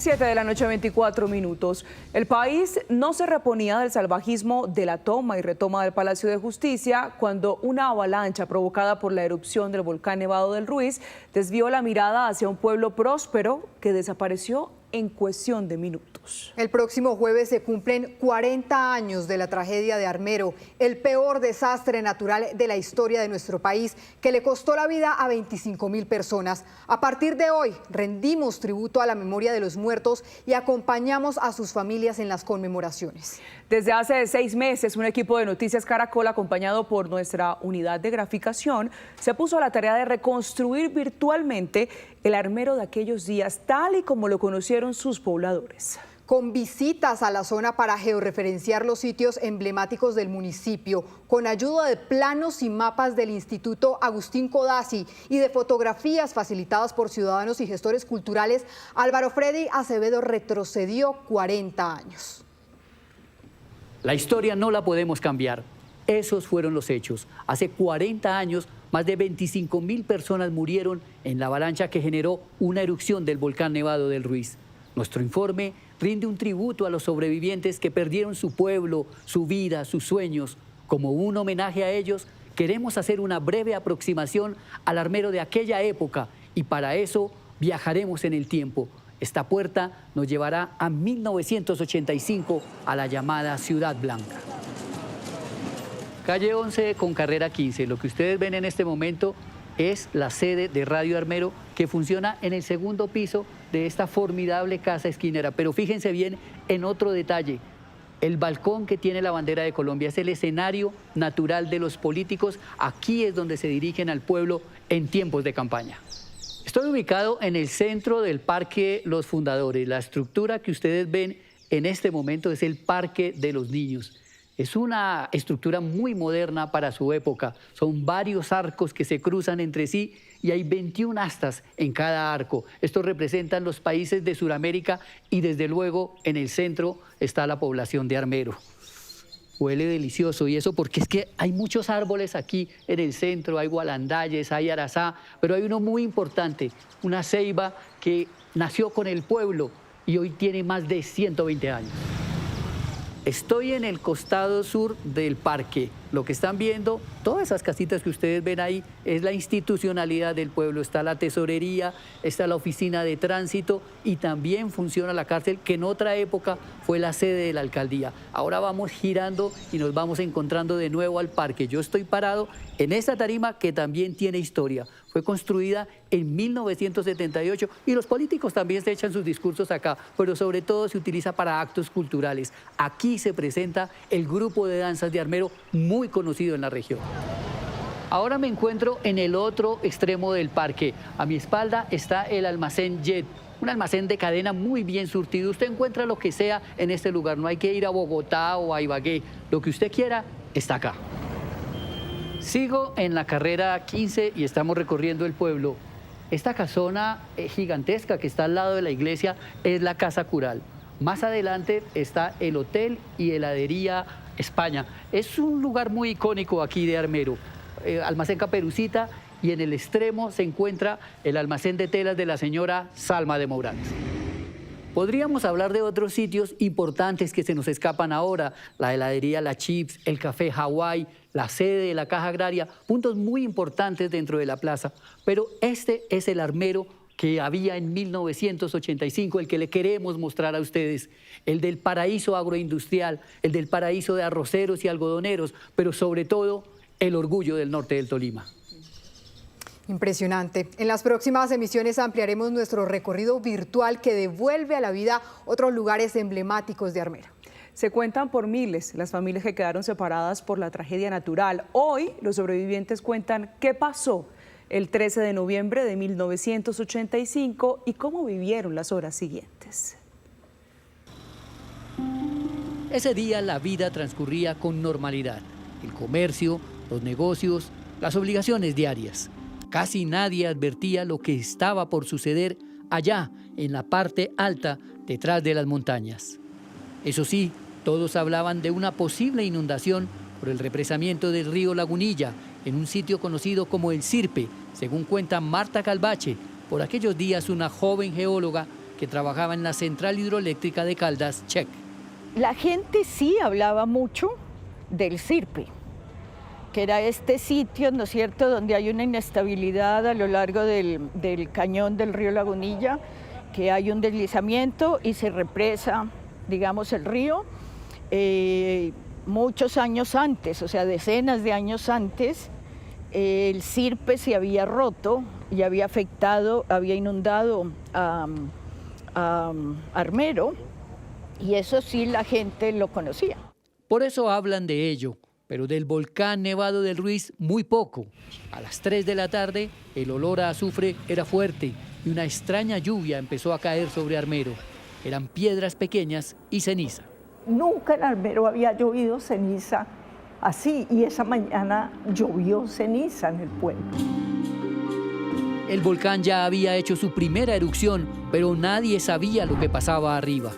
7 de la noche, 24 minutos. El país no se reponía del salvajismo de la toma y retoma del Palacio de Justicia cuando una avalancha provocada por la erupción del volcán Nevado del Ruiz desvió la mirada hacia un pueblo próspero que desapareció en cuestión de minutos. El próximo jueves se cumplen 40 años de la tragedia de Armero, el peor desastre natural de la historia de nuestro país, que le costó la vida a 25.000 personas. A partir de hoy, rendimos tributo a la memoria de los muertos y acompañamos a sus familias en las conmemoraciones. Desde hace 6 meses, un equipo de Noticias Caracol, acompañado por nuestra unidad de graficación, se puso a la tarea de reconstruir virtualmente el Armero de aquellos días, tal y como lo conocieron sus pobladores. Con visitas a la zona para georreferenciar los sitios emblemáticos del municipio, con ayuda de planos y mapas del Instituto Agustín Codazzi y de fotografías facilitadas por ciudadanos y gestores culturales, Álvaro Freddy Acevedo retrocedió 40 años. La historia no la podemos cambiar. Esos fueron los hechos. Hace 40 años, más de 25.000 personas murieron en la avalancha que generó una erupción del volcán Nevado del Ruiz. Nuestro informe rinde un tributo a los sobrevivientes que perdieron su pueblo, su vida, sus sueños. Como un homenaje a ellos, queremos hacer una breve aproximación al Armero de aquella época y para eso viajaremos en el tiempo. Esta puerta nos llevará a 1985, a la llamada Ciudad Blanca. Calle 11 con carrera 15. Lo que ustedes ven en este momento es la sede de Radio Armero, que funciona en el segundo piso de esta formidable casa esquinera. Pero fíjense bien en otro detalle. El balcón que tiene la bandera de Colombia es el escenario natural de los políticos. Aquí es donde se dirigen al pueblo en tiempos de campaña. Estoy ubicado en el centro del Parque Los Fundadores. La estructura que ustedes ven en este momento es el Parque de los Niños. Es una estructura muy moderna para su época. Son varios arcos que se cruzan entre sí y hay 21 astas en cada arco. Estos representan los países de Sudamérica y desde luego en el centro está la población de Armero. Huele delicioso y eso porque es que hay muchos árboles aquí en el centro, hay gualandayes, hay arazá, pero hay uno muy importante, una ceiba que nació con el pueblo y hoy tiene más de 120 años. Estoy en el costado sur del parque. Lo que están viendo, todas esas casitas que ustedes ven ahí, es la institucionalidad del pueblo. Está la tesorería, está la oficina de tránsito y también funciona la cárcel, que en otra época fue la sede de la alcaldía. Ahora vamos girando y nos vamos encontrando de nuevo al parque. Yo estoy parado en esta tarima que también tiene historia. Fue construida en 1978 y los políticos también se echan sus discursos acá, pero sobre todo se utiliza para actos culturales. Aquí se presenta el grupo de danzas de Armero, muy conocido en la región. Ahora me encuentro en el otro extremo del parque. A mi espalda está el almacén Jet, un almacén de cadena muy bien surtido. Usted encuentra lo que sea en este lugar, no hay que ir a Bogotá o a Ibagué. Lo que usted quiera está acá. Sigo en la carrera 15 y estamos recorriendo el pueblo. Esta casona gigantesca que está al lado de la iglesia es la Casa Cural. Más adelante está el Hotel y Heladería España. Es un lugar muy icónico aquí de Armero. Almacén Caperucita y en el extremo se encuentra el almacén de telas de la señora Salma de Moranes. Podríamos hablar de otros sitios importantes que se nos escapan ahora, la heladería La Chips, el café Hawái, la sede de la Caja Agraria, puntos muy importantes dentro de la plaza. Pero este es el Armero que había en 1985, el que le queremos mostrar a ustedes, el del paraíso agroindustrial, el del paraíso de arroceros y algodoneros, pero sobre todo el orgullo del norte del Tolima. Impresionante. En las próximas emisiones ampliaremos nuestro recorrido virtual que devuelve a la vida otros lugares emblemáticos de Armero. Se cuentan por miles las familias que quedaron separadas por la tragedia natural. Hoy los sobrevivientes cuentan qué pasó el 13 de noviembre de 1985 y cómo vivieron las horas siguientes. Ese día la vida transcurría con normalidad. El comercio, los negocios, las obligaciones diarias. Casi nadie advertía lo que estaba por suceder allá, en la parte alta, detrás de las montañas. Eso sí, todos hablaban de una posible inundación por el represamiento del río Lagunilla, en un sitio conocido como El Sirpe, según cuenta Marta Calvache, por aquellos días una joven geóloga que trabajaba en la central hidroeléctrica de Caldas, Check. La gente sí hablaba mucho del Sirpe, que era este sitio, ¿no es cierto?, donde hay una inestabilidad a lo largo del cañón del río Lagunilla, que hay un deslizamiento y se represa, digamos, el río. Muchos años antes, o sea, decenas de años antes, el Sirpe se había roto y había afectado, había inundado a Armero, y eso sí la gente lo conocía. Por eso hablan de ello, pero del volcán Nevado del Ruiz muy poco. A las 3 de la tarde el olor a azufre era fuerte y una extraña lluvia empezó a caer sobre Armero. Eran piedras pequeñas y ceniza. Nunca en Armero había llovido ceniza así, y esa mañana llovió ceniza en el pueblo. El volcán ya había hecho su primera erupción, pero nadie sabía lo que pasaba arriba.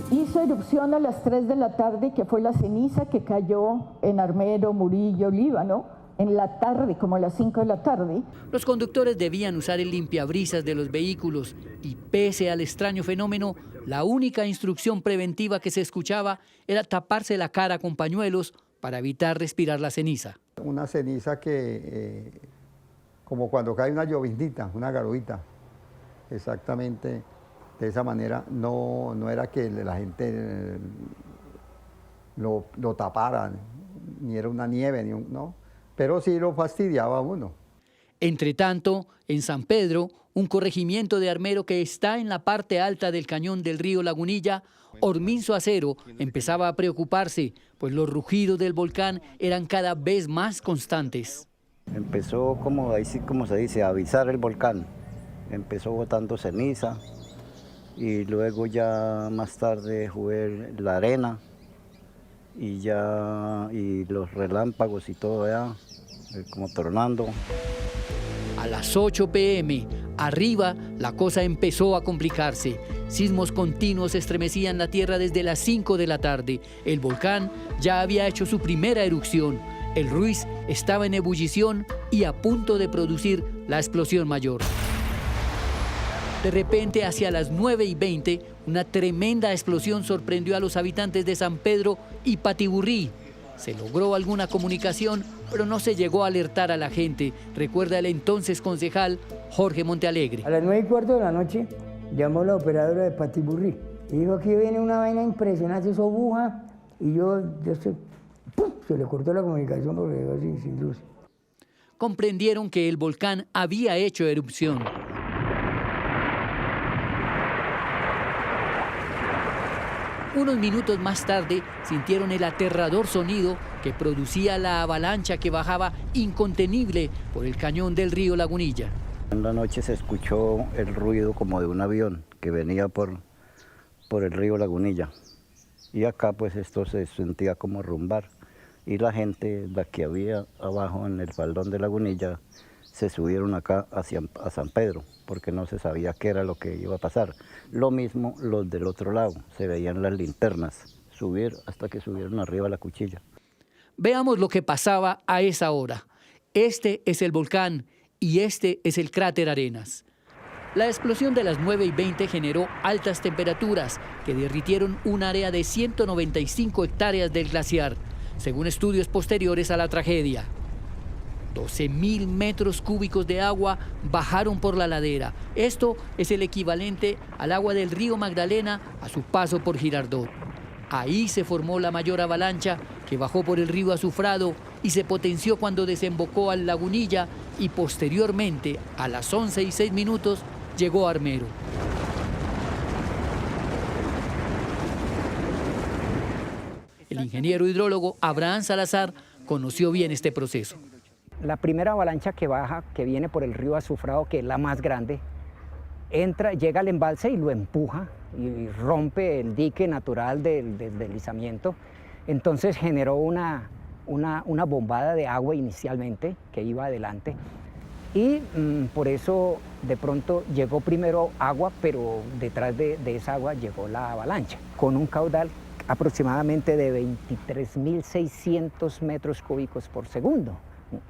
Hizo erupción a las 3 de la tarde, que fue la ceniza que cayó en Armero, Murillo, Líbano, en la tarde, como a las 5 de la tarde. Los conductores debían usar el limpiabrisas de los vehículos y, pese al extraño fenómeno, la única instrucción preventiva que se escuchaba era taparse la cara con pañuelos para evitar respirar la ceniza. Una ceniza que, como cuando cae una lloviznita, una garoita, exactamente de esa manera. No era que la gente lo tapara, ni era una nieve, no, pero sí lo fastidiaba a uno. Entre tanto, en San Pedro, un corregimiento de Armero que está en la parte alta del cañón del río Lagunilla, Orminzo Acero empezaba a preocuparse, pues los rugidos del volcán eran cada vez más constantes. Empezó, como se dice, a avisar el volcán. Empezó botando ceniza y luego ya más tarde fue la arena y los relámpagos y todo ya, como tronando. A las 8 p.m., arriba, la cosa empezó a complicarse. Sismos continuos estremecían la tierra desde las 5 de la tarde. El volcán ya había hecho su primera erupción. El Ruiz estaba en ebullición y a punto de producir la explosión mayor. De repente, hacia las 9:20, una tremenda explosión sorprendió a los habitantes de San Pedro y Patiburrí. Se logró alguna comunicación, pero no se llegó a alertar a la gente, recuerda el entonces concejal Jorge Montealegre. A las 9:15 de la noche llamó la operadora de Patiburrí y dijo que viene una vaina impresionante, eso buja, y se le cortó la comunicación porque quedó sin luz. Comprendieron que el volcán había hecho erupción. Unos minutos más tarde sintieron el aterrador sonido que producía la avalancha que bajaba incontenible por el cañón del río Lagunilla. En la noche se escuchó el ruido como de un avión que venía por el río Lagunilla. Y acá pues esto se sentía como rumbar. Y la gente, la que había abajo en el faldón de Lagunilla, se subieron acá a San Pedro, porque no se sabía qué era lo que iba a pasar. Lo mismo los del otro lado, se veían las linternas subir hasta que subieron arriba a la cuchilla. Veamos lo que pasaba a esa hora. Este es el volcán y este es el cráter Arenas. La explosión de las 9:20 generó altas temperaturas que derritieron un área de 195 hectáreas del glaciar, según estudios posteriores a la tragedia. 12.000 metros cúbicos de agua bajaron por la ladera. Esto es el equivalente al agua del río Magdalena a su paso por Girardot. Ahí se formó la mayor avalancha que bajó por el río Azufrado y se potenció cuando desembocó al Lagunilla y posteriormente, a las 11:06, llegó a Armero. El ingeniero hidrólogo Abraham Salazar conoció bien este proceso. La primera avalancha que baja, que viene por el río Azufrado, que es la más grande, llega al embalse y lo empuja y rompe el dique natural del deslizamiento. Entonces generó una bombada de agua inicialmente que iba adelante y por eso de pronto llegó primero agua, pero detrás de esa agua llegó la avalancha con un caudal aproximadamente de 23.600 metros cúbicos por segundo.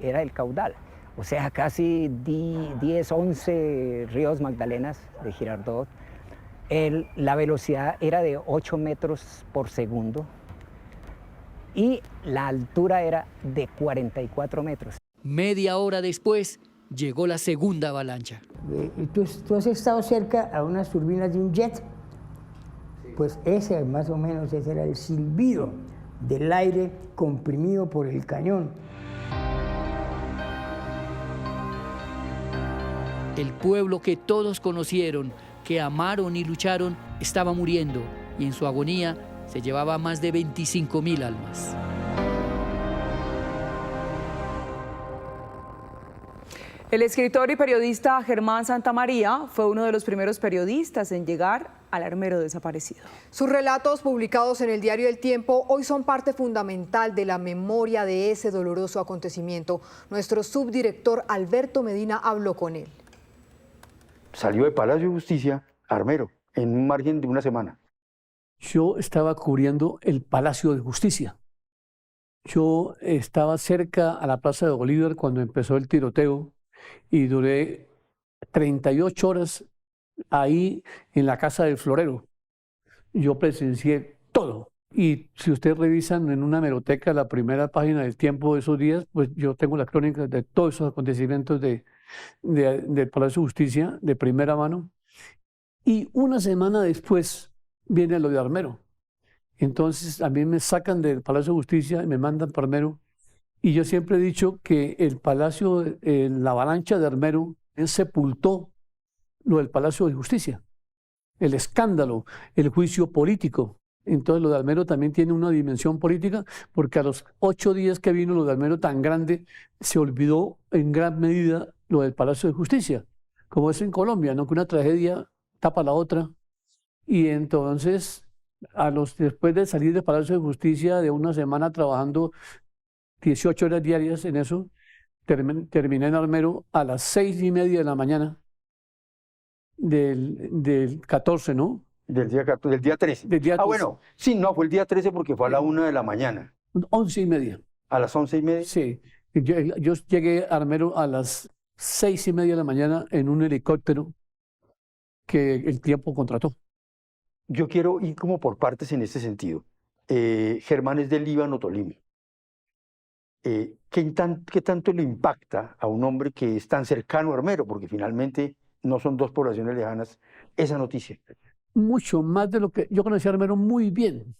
Era el caudal, o sea, casi 10, 11 ríos Magdalenas de Girardot La velocidad era de 8 metros por segundo y la altura era de 44 metros. Media hora después llegó la segunda avalancha. ¿Tú has estado cerca a unas turbinas de un jet? Pues ese más o menos ese era el silbido del aire comprimido por el cañón. El pueblo que todos conocieron, que amaron y lucharon, estaba muriendo y en su agonía se llevaba más de 25.000 almas. El escritor y periodista Germán Santamaría fue uno de los primeros periodistas en llegar al armero desaparecido. Sus relatos, publicados en el diario El Tiempo, hoy son parte fundamental de la memoria de ese doloroso acontecimiento. Nuestro subdirector Alberto Medina habló con él. Salió de Palacio de Justicia a Armero en un margen de una semana. Yo estaba cubriendo el Palacio de Justicia. Yo estaba cerca a la Plaza de Bolívar cuando empezó el tiroteo y duré 38 horas ahí en la Casa del Florero. Yo presencié todo. Y si ustedes revisan en una hemeroteca la primera página del Tiempo de esos días, pues yo tengo las crónicas de todos esos acontecimientos del Palacio de Justicia de primera mano. Y una semana después viene lo de Armero. Entonces a mí me sacan del Palacio de Justicia y me mandan para Armero. Y yo siempre he dicho que el Palacio, la avalancha de Armero, sepultó lo del Palacio de Justicia. El escándalo, el juicio político. Entonces lo de Armero también tiene una dimensión política, porque a los 8 días que vino lo de Armero tan grande, se olvidó en gran medida lo del Palacio de Justicia, como es en Colombia, ¿no? Que una tragedia tapa la otra. Y entonces, después de salir del Palacio de Justicia de una semana trabajando 18 horas diarias en eso, terminé en Armero a las 6:30 de la mañana del 14, ¿no? Del día 13. Del día 13. Bueno, sí, no, fue el día 13 porque fue a la 1 de la mañana. 11:30. ¿A las 11:30? Sí. Yo llegué a Armero a las 6:30 de la mañana en un helicóptero que el Tiempo contrató. Yo quiero ir como por partes en este sentido. Germán es del Líbano, Tolima. ¿Qué tanto le impacta a un hombre que es tan cercano a Armero? Porque finalmente no son dos poblaciones lejanas, esa noticia. Mucho más de lo que yo conocí a Armero muy bien,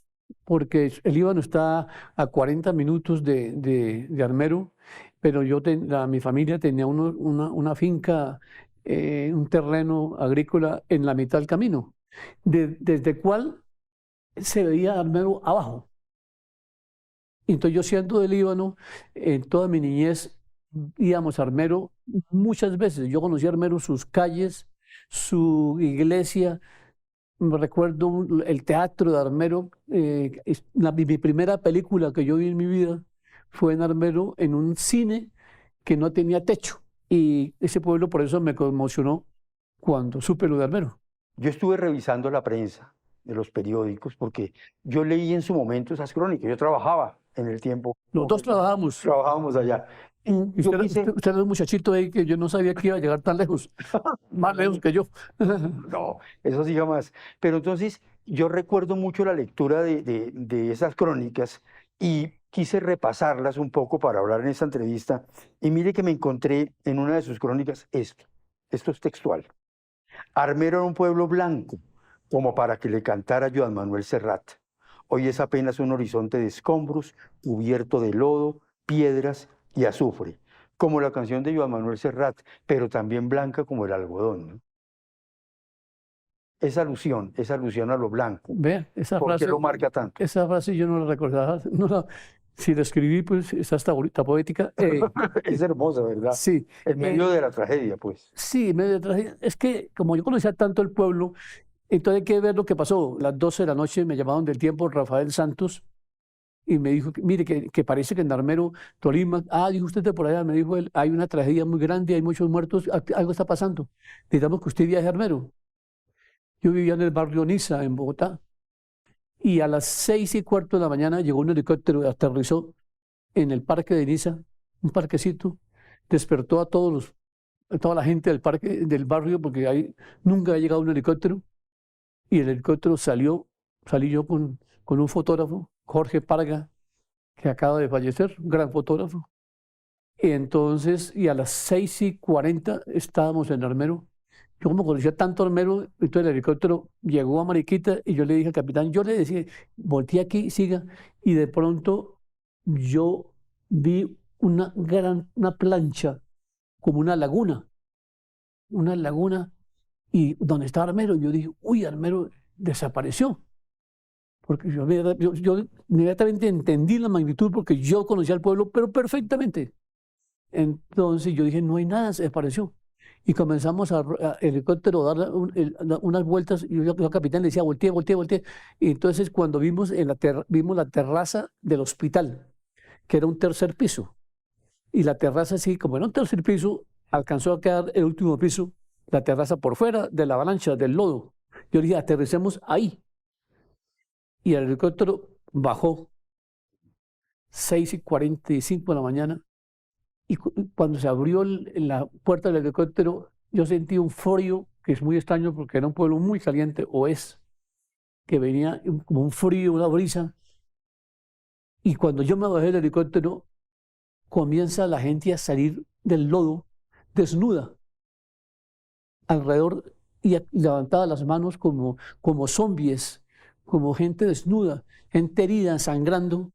porque el Líbano está a 40 minutos de Armero, pero mi familia tenía una finca, un terreno agrícola en la mitad del camino, desde el cual se veía Armero abajo. Entonces yo, siendo de Líbano, en toda mi niñez íbamos a Armero muchas veces. Yo conocí a Armero, sus calles, su iglesia. Me recuerdo el teatro de Armero. Mi primera película que yo vi en mi vida fue en Armero, en un cine que no tenía techo. Y ese pueblo por eso me conmocionó cuando supe lo de Armero. Yo estuve revisando la prensa de los periódicos porque yo leí en su momento esas crónicas. Yo trabajaba en El Tiempo. Los dos trabajábamos. Trabajábamos allá. Usted era un muchachito ahí que yo no sabía que iba a llegar tan lejos, más lejos que yo. No, eso sí jamás. Pero entonces yo recuerdo mucho la lectura de esas crónicas y quise repasarlas un poco para hablar en esta entrevista. Y mire que me encontré en una de sus crónicas esto es textual. Armero era un pueblo blanco, como para que le cantara Joan Manuel Serrat. Hoy es apenas un horizonte de escombros, cubierto de lodo, piedras y azufre, como la canción de Joan Manuel Serrat, pero también blanca como el algodón, ¿no? Esa alusión a lo blanco. Vea, esa ¿Por frase, qué lo marca tanto? Esa frase yo no la recordaba. Si la escribí, pues está hasta bonita, poética. Es hermosa, ¿verdad? Sí. En medio de la tragedia, pues. Sí, en medio de la tragedia. Es que como yo conocía tanto el pueblo, entonces hay que ver lo que pasó. A las 12 de la noche me llamaron del Tiempo Rafael Santos y me dijo, mire, que parece que en Armero, Tolima, dijo usted de por allá, me dijo él, hay una tragedia muy grande, hay muchos muertos, algo está pasando. Necesitamos que usted viaje a Armero. Yo vivía en el barrio Niza, en Bogotá, y a las 6:15 de la mañana llegó un helicóptero, aterrizó en el parque de Niza, un parquecito, despertó a toda la gente del parque, del barrio, porque ahí nunca ha llegado un helicóptero, y el helicóptero salí yo con un fotógrafo, Jorge Parga, que acaba de fallecer, un gran fotógrafo. Y entonces, y a las 6:40 estábamos en Armero. Yo como conocía tanto Armero, entonces el helicóptero llegó a Mariquita y yo le dije al capitán, yo le decía, volteé aquí, siga. Y de pronto yo vi una plancha, como una laguna, y donde estaba Armero, yo dije, uy, Armero desapareció. Porque yo inmediatamente entendí la magnitud porque yo conocía al pueblo, pero perfectamente. Entonces yo dije, no hay nada, se desapareció. Y comenzamos el helicóptero a dar unas vueltas, y yo al capitán le decía, voltee. Y entonces cuando vimos la terraza del hospital, que era un tercer piso, y la terraza así, como era un tercer piso, alcanzó a quedar el último piso, la terraza por fuera de la avalancha, del lodo. Yo le dije, aterricemos ahí. Y el helicóptero bajó 6:45 de la mañana. Y cuando se abrió la puerta del helicóptero, yo sentí un frío, que es muy extraño porque era un pueblo muy caliente, que venía como un frío, una brisa. Y cuando yo me bajé del helicóptero, comienza la gente a salir del lodo desnuda, alrededor, y levantada las manos como zombies, como gente desnuda, gente herida, sangrando,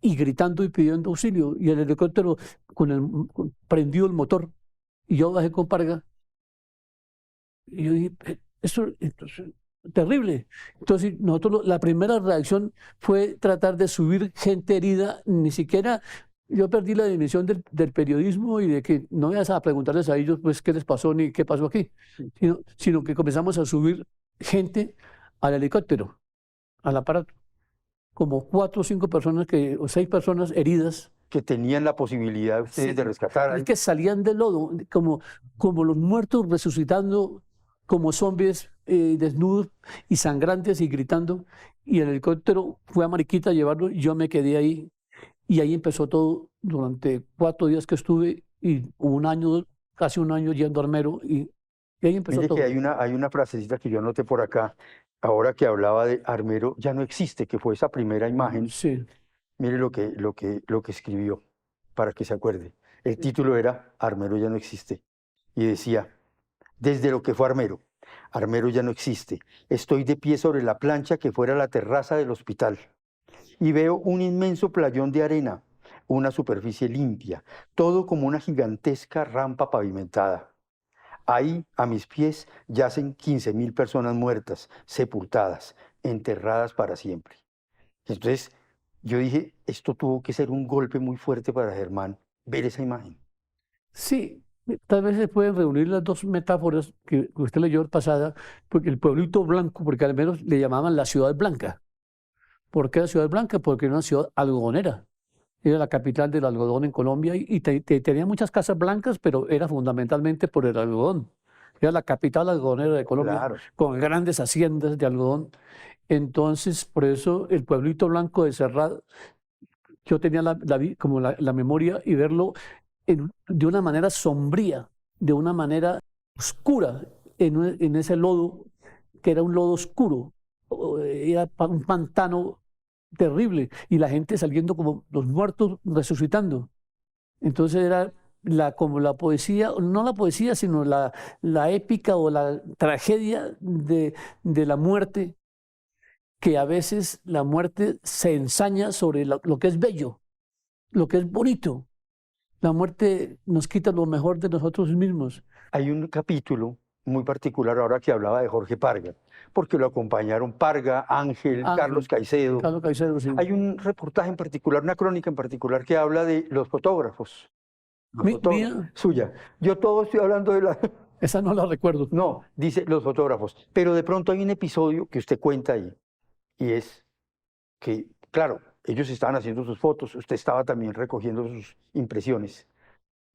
y gritando y pidiendo auxilio. Y el helicóptero prendió el motor. Y yo bajé con Parga. Y yo dije, esto es terrible. Entonces, la primera reacción fue tratar de subir gente herida. Ni siquiera yo perdí la dimensión del periodismo y de que no ibas a preguntarles a ellos, pues, qué les pasó ni qué pasó aquí. Sino que comenzamos a subir gente al helicóptero, al aparato. Como 4 o 5 personas o 6 personas heridas. Que tenían la posibilidad ustedes de rescatar. Es que salían del lodo, como los muertos resucitando, como zombies desnudos y sangrantes y gritando. Y el helicóptero fue a Mariquita a llevarlo y yo me quedé ahí. Y ahí empezó todo durante 4 días que estuve y casi un año yendo a Armero. Y ahí empezó Mire todo. que hay una frasecita que yo anoté por acá, ahora que hablaba de Armero ya no existe, que fue esa primera imagen. Sí. Mire lo que escribió, para que se acuerde. El título era Armero ya no existe. Y decía, desde lo que fue Armero, Armero ya no existe. Estoy de pie sobre la plancha que fuera la terraza del hospital. Y veo un inmenso playón de arena, una superficie limpia, todo como una gigantesca rampa pavimentada. Ahí, a mis pies, yacen 15.000 personas muertas, sepultadas, enterradas para siempre. Entonces, yo dije, esto tuvo que ser un golpe muy fuerte para Germán, ver esa imagen. Sí, tal vez se pueden reunir las dos metáforas que usted leyó pasada, porque el pueblito blanco, porque al menos le llamaban la ciudad blanca. ¿Por qué la ciudad blanca? Porque era una ciudad algodonera. Era la capital del algodón en Colombia y tenía muchas casas blancas, pero era fundamentalmente por el algodón. Era la capital algodonera de Colombia, Claro. con grandes haciendas de algodón. Entonces, por eso el pueblito blanco de Cerrado, yo tenía como la memoria y verlo de una manera sombría, de una manera oscura, en ese lodo, que era un lodo oscuro, era un pantano terrible, y la gente saliendo como los muertos resucitando. Entonces era como la poesía, no la poesía, sino la épica o la tragedia de la muerte, que a veces la muerte se ensaña sobre lo que es bello, lo que es bonito. La muerte nos quita lo mejor de nosotros mismos. Hay un capítulo muy particular ahora que hablaba de Jorge Parga, porque lo acompañaron Parga, Ángel, Carlos Caicedo. Carlos Caicedo, sí. Hay un reportaje en particular, una crónica en particular que habla de los fotógrafos. Mía. Suya. Yo todo estoy hablando de la... Esa no la recuerdo. No, dice los fotógrafos. Pero de pronto hay un episodio que usted cuenta ahí, y es que, claro, ellos estaban haciendo sus fotos, usted estaba también recogiendo sus impresiones,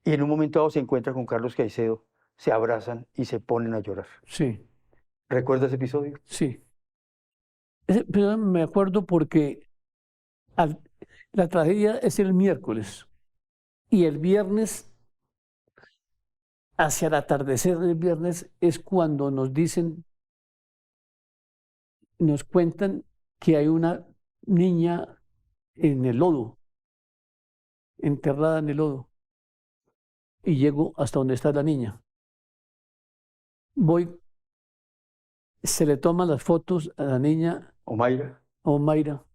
y en un momento dado se encuentra con Carlos Caicedo, se abrazan y se ponen a llorar. Sí. ¿Recuerda ese episodio? Sí. Pero me acuerdo porque la tragedia es el miércoles, y el viernes, hacia el atardecer del viernes, es cuando nos dicen nos cuentan que hay una niña en el lodo, enterrada en el lodo, y llego hasta donde está la niña. Voy, se le toman las fotos a la niña Omaira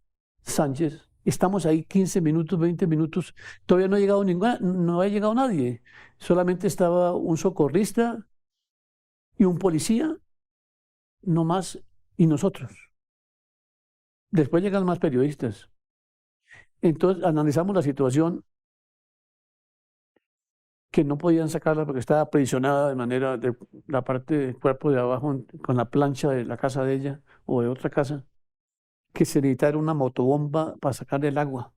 Sánchez. Estamos ahí 15 minutos, 20 minutos, todavía no ha llegado no ha llegado nadie, solamente estaba un socorrista y un policía, no más, y nosotros. Después llegan más periodistas. Entonces analizamos la situación, que no podían sacarla porque estaba aprisionada de manera de la parte del cuerpo de abajo con la plancha de la casa de ella o de otra casa, que se necesitaba una motobomba para sacar el agua.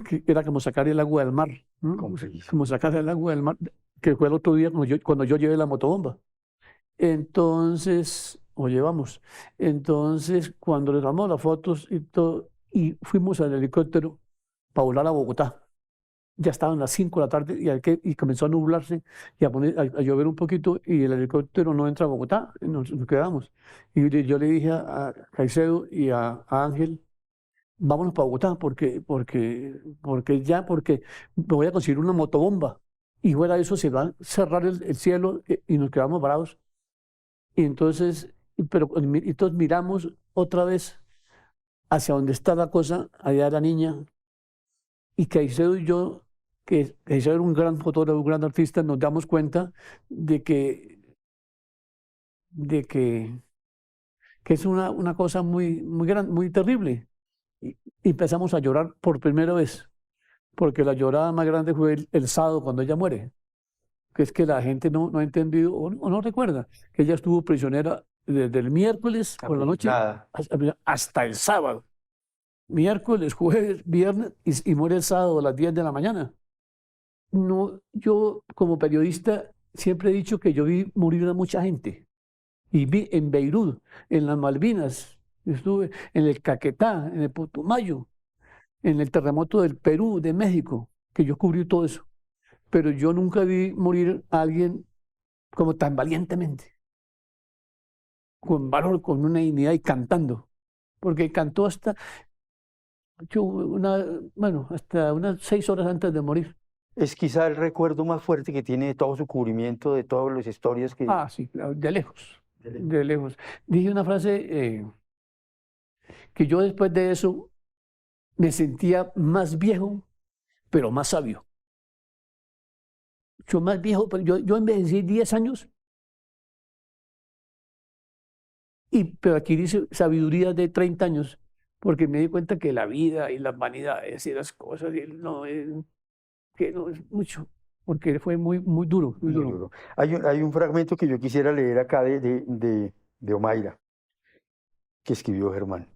Que era como sacar el agua del mar, ¿no? Como sacar el agua del mar, que fue el otro día cuando yo llevé la motobomba. Entonces, o llevamos. Entonces, cuando le tomamos las fotos y todo, y fuimos al helicóptero para volar a Bogotá. Ya estaban las 5 de la tarde y comenzó a nublarse y a llover un poquito y el helicóptero no entra a Bogotá, y nos quedamos. Y yo le dije a Caicedo y a Ángel, vámonos para Bogotá porque me voy a conseguir una motobomba y fuera de eso se va a cerrar el cielo y nos quedamos varados. Y entonces miramos otra vez hacia donde está la cosa, allá la niña, y Caicedo y yo, que Caicedo era un gran fotógrafo, un gran artista, nos damos cuenta de que es una cosa muy grande, muy terrible. Y empezamos a llorar por primera vez, porque la llorada más grande fue el sábado cuando ella muere, que es que la gente no ha entendido o no recuerda que ella estuvo prisionera desde el miércoles por la noche hasta el sábado. Miércoles, jueves, viernes y muere el sábado a las 10 de la mañana. No, yo como periodista siempre he dicho que yo vi morir a mucha gente. Y vi en Beirut, en las Malvinas, estuve en el Caquetá, en el Putumayo, en el terremoto del Perú, de México, que yo cubrí todo eso. Pero yo nunca vi morir a alguien como tan valientemente, con valor, con una dignidad y cantando. Porque cantó hasta unas 6 horas antes de morir. Es quizá el recuerdo más fuerte que tiene de todo su cubrimiento, de todas las historias que... Ah, sí, claro, de lejos. De lejos. Dije una frase que yo después de eso me sentía más viejo, pero más sabio. Yo más viejo, pero yo envejecí 10 años, pero adquirí sabiduría de 30 años, porque me di cuenta que la vida y las vanidades y las cosas, que no es mucho, porque fue muy duro. Muy duro. Hay un fragmento que yo quisiera leer acá de Omaira, que escribió Germán.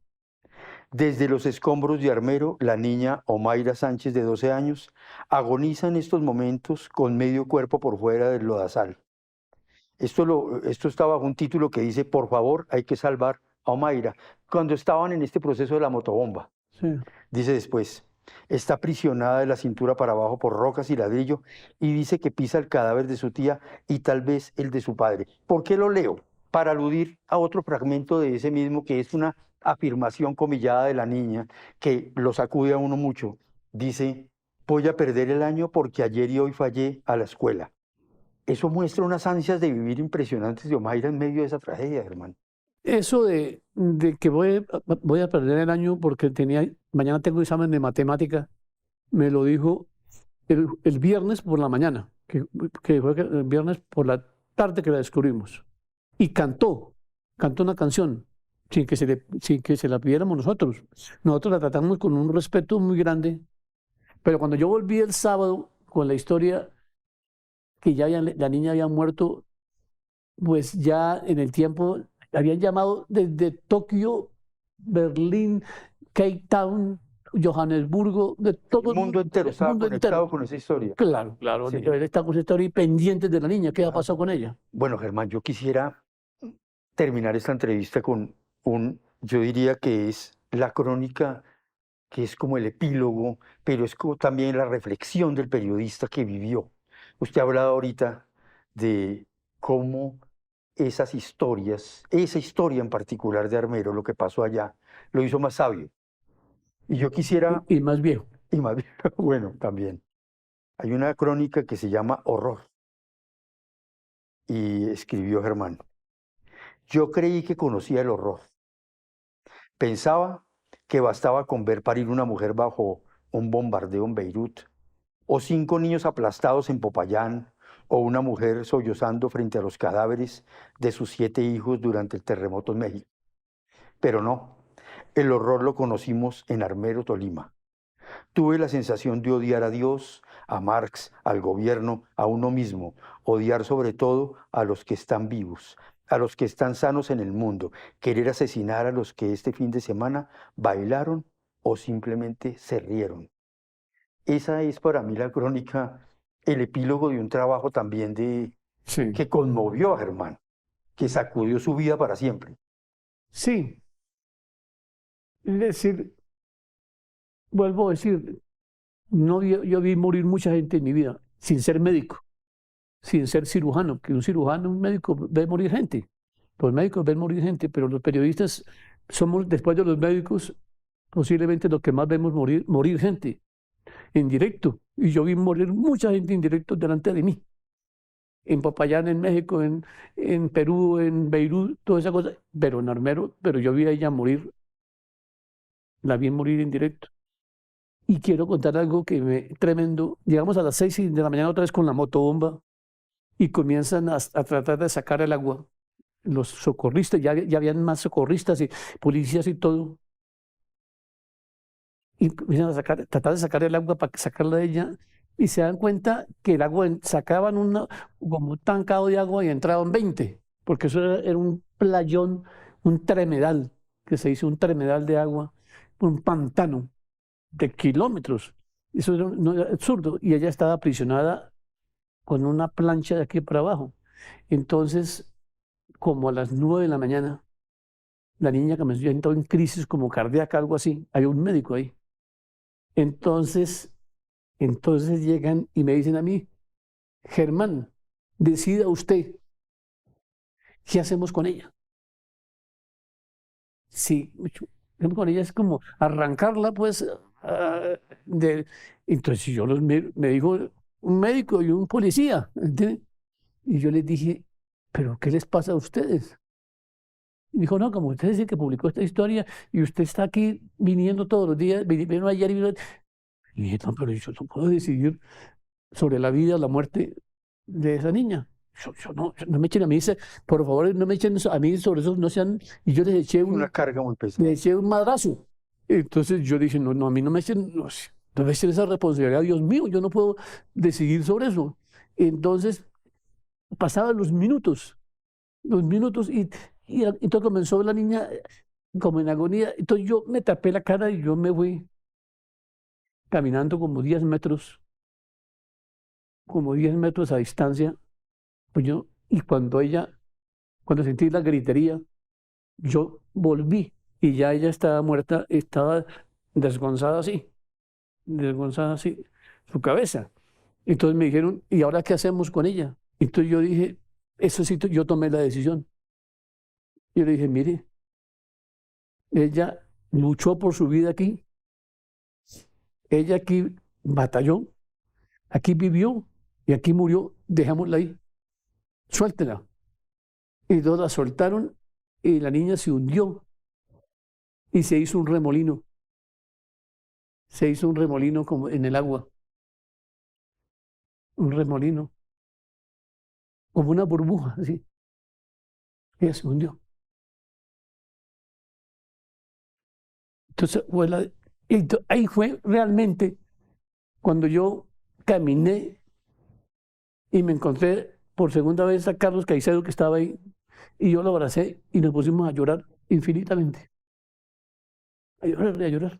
Desde los escombros de Armero, la niña Omaira Sánchez, de 12 años, agoniza en estos momentos con medio cuerpo por fuera del lodazal. Esto está bajo un título que dice, por favor, hay que salvar a Omaira, cuando estaban en este proceso de la motobomba. Sí. Dice después, está aprisionada de la cintura para abajo por rocas y ladrillo y dice que pisa el cadáver de su tía y tal vez el de su padre. ¿Por qué lo leo? Para aludir a otro fragmento de ese mismo, que es una afirmación comillada de la niña que lo sacude a uno mucho. Dice, voy a perder el año porque ayer y hoy fallé a la escuela. Eso muestra unas ansias de vivir impresionantes de Omaira en medio de esa tragedia, hermano. Eso de que voy a perder el año porque mañana tengo examen de matemática, me lo dijo el viernes por la mañana, que fue el viernes por la tarde que la descubrimos. Y cantó una canción sin que se la pidiéramos nosotros. Nosotros la tratamos con un respeto muy grande, pero cuando yo volví el sábado con la historia que ya la niña había muerto, pues ya en el tiempo habían llamado desde Tokio, Berlín, Cape Town, Johannesburgo, de todo el mundo entero estaba conectado con esa historia. Claro, sí. Está con esa historia y pendientes de la niña, ¿qué ha pasado con ella? Bueno, Germán, yo quisiera terminar esta entrevista con yo diría que es la crónica, que es como el epílogo, pero es como también la reflexión del periodista que vivió. Usted ha hablado ahorita de cómo esas historias, esa historia en particular de Armero, lo que pasó allá, lo hizo más sabio. Y yo quisiera... Y más viejo. Y más viejo, bueno, también. Hay una crónica que se llama Horror. Y escribió Germán: yo creí que conocía el horror. Pensaba que bastaba con ver parir una mujer bajo un bombardeo en Beirut, o 5 niños aplastados en Popayán, o una mujer sollozando frente a los cadáveres de sus 7 hijos durante el terremoto en México. Pero no, el horror lo conocimos en Armero, Tolima. Tuve la sensación de odiar a Dios, a Marx, al gobierno, a uno mismo, odiar sobre todo a los que están vivos, a los que están sanos en el mundo, querer asesinar a los que este fin de semana bailaron o simplemente se rieron. Esa es para mí la crónica, el epílogo de un trabajo también que conmovió a Germán, que sacudió su vida para siempre. Sí. Es decir, vuelvo a decir, no, yo vi morir mucha gente en mi vida, sin ser médico, sin ser cirujano, que un médico ve morir gente. Los médicos ven morir gente, pero los periodistas somos, después de los médicos, posiblemente los que más vemos morir gente en directo. Y yo vi morir mucha gente en directo delante de mí. En Popayán, en México, en Perú, en Beirut, toda esa cosa. Pero en Armero, pero yo vi a ella morir, la vi morir en directo. Y quiero contar algo tremendo. Llegamos a las 6 de la mañana otra vez con la motobomba y comienzan a tratar de sacar el agua. Los socorristas, ya habían más socorristas y policías y todo. Y comienzan a tratar de sacar el agua para sacarla de ella. Y se dan cuenta que el agua, sacaban como un tancado de agua y entraban 20. Porque eso era un playón, un tremedal, que se dice un tremedal de agua, un pantano de kilómetros. Eso era absurdo. Y ella estaba aprisionada con una plancha de aquí para abajo. Entonces, como a las 9 de la mañana, la niña comenzó a entrar en crisis como cardíaca, algo así. Hay un médico ahí. Entonces llegan y me dicen a mí: Germán, decida usted qué hacemos con ella. Sí, con ella es como arrancarla, pues. Entonces yo me dijo un médico y un policía, ¿entiendes? Y yo les dije: ¿pero qué les pasa a ustedes? Y dijo: no, como usted dice que publicó esta historia y usted está aquí viniendo todos los días, vino ayer y vino. Y dije: no, pero yo no puedo decidir sobre la vida o la muerte de esa niña. Yo no me echen a mí, por favor, no me echen a mí sobre eso, no sean. Y yo les eché una carga muy pesada. Les eché un madrazo. Entonces yo dije: no, a mí no me echen, no me echen esa responsabilidad, Dios mío, yo no puedo decidir sobre eso. Entonces pasaban los minutos y entonces comenzó la niña como en agonía. Entonces yo me tapé la cara y yo me fui caminando como 10 metros a distancia. Pues y cuando sentí la gritería, yo volví y ya ella estaba muerta, estaba desgonzada así, su cabeza. Entonces me dijeron: ¿y ahora qué hacemos con ella? Entonces yo dije, eso sí, yo tomé la decisión. Yo le dije: mire, ella luchó por su vida aquí, ella aquí batalló, aquí vivió y aquí murió, dejémosla ahí, suéltela. Y todos la soltaron y la niña se hundió y se hizo un remolino. Se hizo un remolino como en el agua. Un remolino. Como una burbuja, así. Ella se hundió. Entonces, ahí fue realmente cuando yo caminé y me encontré por segunda vez a Carlos Caicedo, que estaba ahí, y yo lo abracé y nos pusimos a llorar infinitamente. A llorar.